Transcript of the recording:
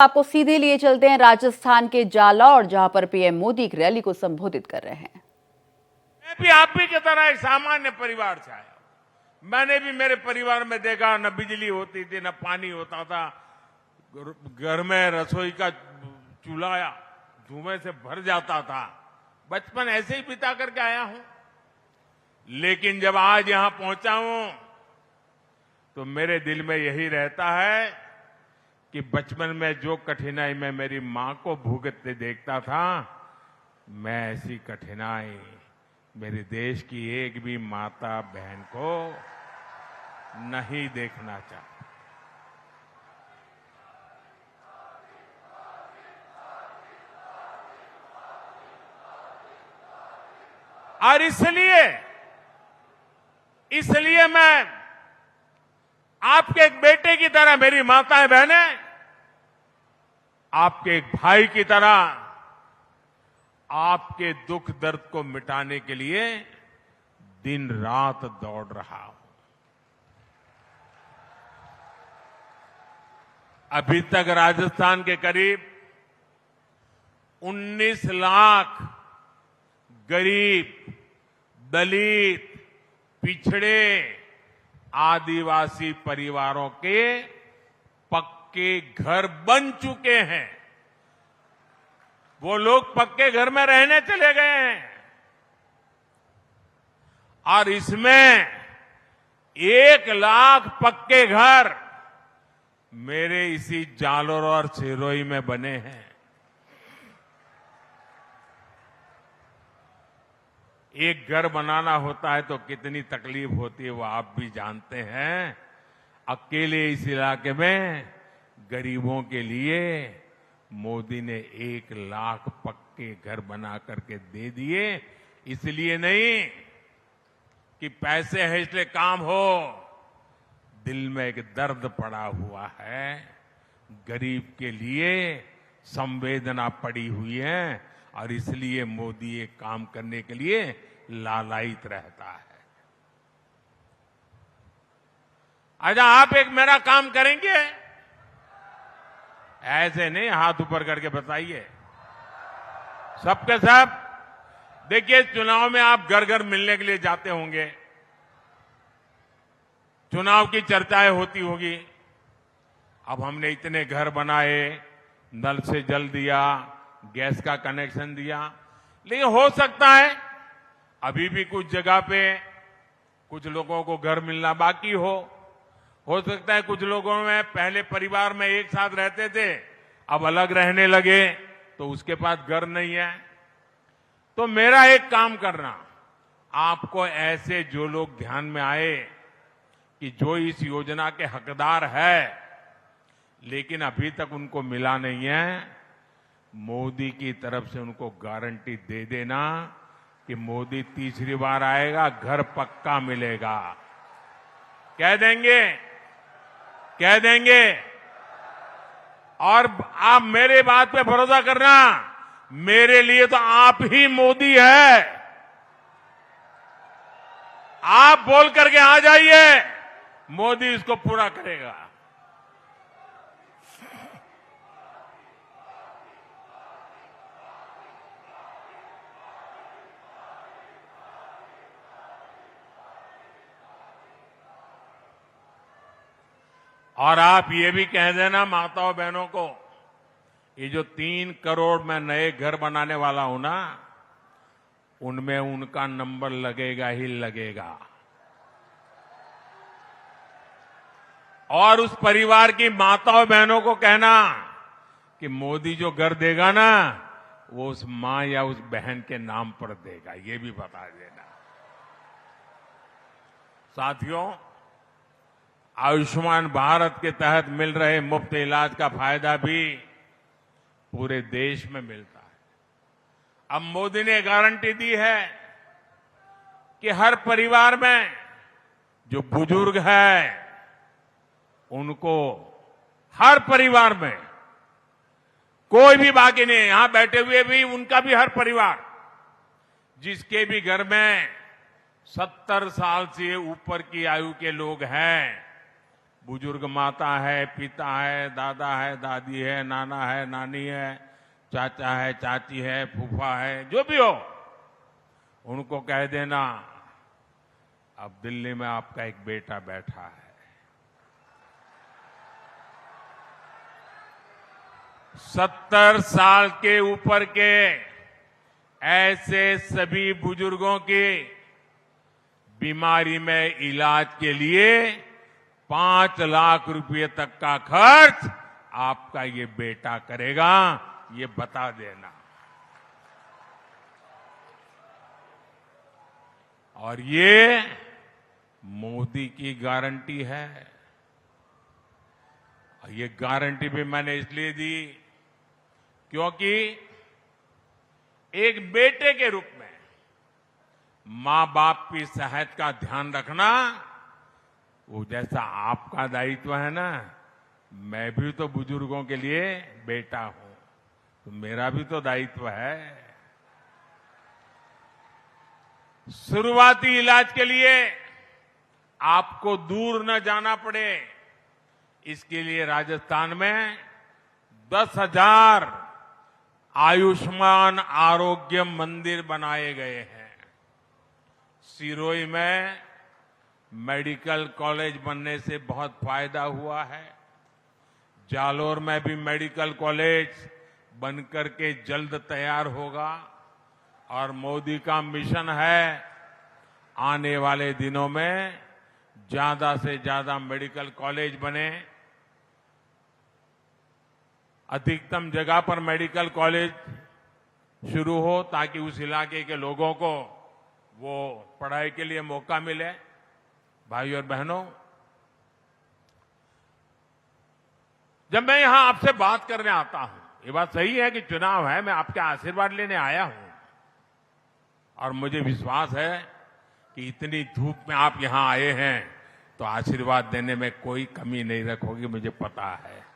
आपको सीधे लिए चलते हैं राजस्थान के जालौर, जहां पर पीएम मोदी एक रैली को संबोधित कर रहे हैं। मैं भी आप भी की तरह एक सामान्य परिवार से आया। मैंने भी मेरे परिवार में देखा, न बिजली होती थी, न पानी होता था। घर में रसोई का चूल्हा धुएं से भर जाता था। बचपन ऐसे ही बिता करके आया हूं। लेकिन जब आज यहां पहुंचा हूं तो मेरे दिल में यही रहता है कि बचपन में जो कठिनाई मैं मेरी मां को भुगतते देखता था, मैं ऐसी कठिनाई मेरे देश की एक भी माता बहन को नहीं देखना चाहता। और इसलिए मैं आपके एक बेटे की तरह, मेरी माताएं बहनें, आपके एक भाई की तरह आपके दुख दर्द को मिटाने के लिए दिन रात दौड़ रहा हूं। अभी तक राजस्थान के करीब 19 लाख गरीब, दलित, पिछड़े, आदिवासी परिवारों के पक्के घर बन चुके हैं। वो लोग पक्के घर में रहने चले गए हैं और इसमें 1 लाख पक्के घर मेरे इसी जालोर और सिरोही में बने हैं। एक घर बनाना होता है तो कितनी तकलीफ होती है वो आप भी जानते हैं। अकेले इस इलाके में गरीबों के लिए मोदी ने 1 लाख पक्के घर बना करके दे दिए। इसलिए नहीं कि पैसे है इसलिए काम हो, दिल में एक दर्द पड़ा हुआ है। गरीब के लिए संवेदना पड़ी हुई है और इसलिए मोदी ये काम करने के लिए लालायित रहता है। अच्छा, आप एक मेरा काम करेंगे? ऐसे नहीं हाथ ऊपर करके बताइए। सबके सब देखिए, चुनाव में आप घर घर मिलने के लिए जाते होंगे, चुनाव की चर्चाएं होती होगी। अब हमने इतने घर बनाए, नल से जल दिया, गैस का कनेक्शन दिया, लेकिन हो सकता है अभी भी कुछ जगह पे कुछ लोगों को घर मिलना बाकी हो सकता है कुछ लोगों में पहले परिवार में एक साथ रहते थे, अब अलग रहने लगे तो उसके पास घर नहीं है। तो मेरा एक काम करना, आपको ऐसे जो लोग ध्यान में आए कि जो इस योजना के हकदार है लेकिन अभी तक उनको मिला नहीं है, मोदी की तरफ से उनको गारंटी दे देना कि मोदी तीसरी बार आएगा, घर पक्का मिलेगा। कह देंगे, कह देंगे। और आप मेरे बात पे भरोसा करना, मेरे लिए तो आप ही मोदी है। आप बोल करके आ जाइए, मोदी इसको पूरा करेगा। और आप ये भी कह देना माताओं बहनों को, ये जो 3 करोड़ मैं नए घर बनाने वाला हूं ना, उनमें उनका नंबर लगेगा ही लगेगा। और उस परिवार की माताओं बहनों को कहना कि मोदी जो घर देगा ना, वो उस मां या उस बहन के नाम पर देगा, ये भी बता देना। साथियों, आयुष्मान भारत के तहत मिल रहे मुफ्त इलाज का फायदा भी पूरे देश में मिलता है। अब मोदी ने गारंटी दी है कि हर परिवार में जो बुजुर्ग है उनको, हर परिवार में कोई भी बाकी नहीं, यहां बैठे हुए भी उनका भी हर परिवार, जिसके भी घर में 70 साल से ऊपर की आयु के लोग हैं, बुजुर्ग माता है, पिता है, दादा है, दादी है, नाना है, नानी है, चाचा है, चाची है, फूफा है, जो भी हो, उनको कह देना अब दिल्ली में आपका एक बेटा बैठा है। 70 साल के ऊपर के ऐसे सभी बुजुर्गों की बीमारी में इलाज के लिए 5 लाख रुपए तक का खर्च आपका ये बेटा करेगा, ये बता देना। और ये मोदी की गारंटी है। और ये गारंटी भी मैंने इसलिए दी क्योंकि एक बेटे के रूप में मां बाप की सेहत का ध्यान रखना वो जैसा आपका दायित्व है ना, मैं भी तो बुजुर्गों के लिए बेटा हूं, तो मेरा भी तो दायित्व है। शुरुआती इलाज के लिए आपको दूर न जाना पड़े, इसके लिए राजस्थान में 10,000 आयुष्मान आरोग्य मंदिर बनाए गए हैं। सिरोही में मेडिकल कॉलेज बनने से बहुत फायदा हुआ है। जालोर में भी मेडिकल कॉलेज बनकर के जल्द तैयार होगा। और मोदी का मिशन है आने वाले दिनों में ज्यादा से ज्यादा मेडिकल कॉलेज बने, अधिकतम जगह पर मेडिकल कॉलेज शुरू हो ताकि उस इलाके के लोगों को वो पढ़ाई के लिए मौका मिले। भाई और बहनों, जब मैं यहां आपसे बात करने आता हूं, ये बात सही है कि चुनाव है, मैं आपके आशीर्वाद लेने आया हूं और मुझे विश्वास है कि इतनी धूप में आप यहां आए हैं तो आशीर्वाद देने में कोई कमी नहीं रखोगी, मुझे पता है।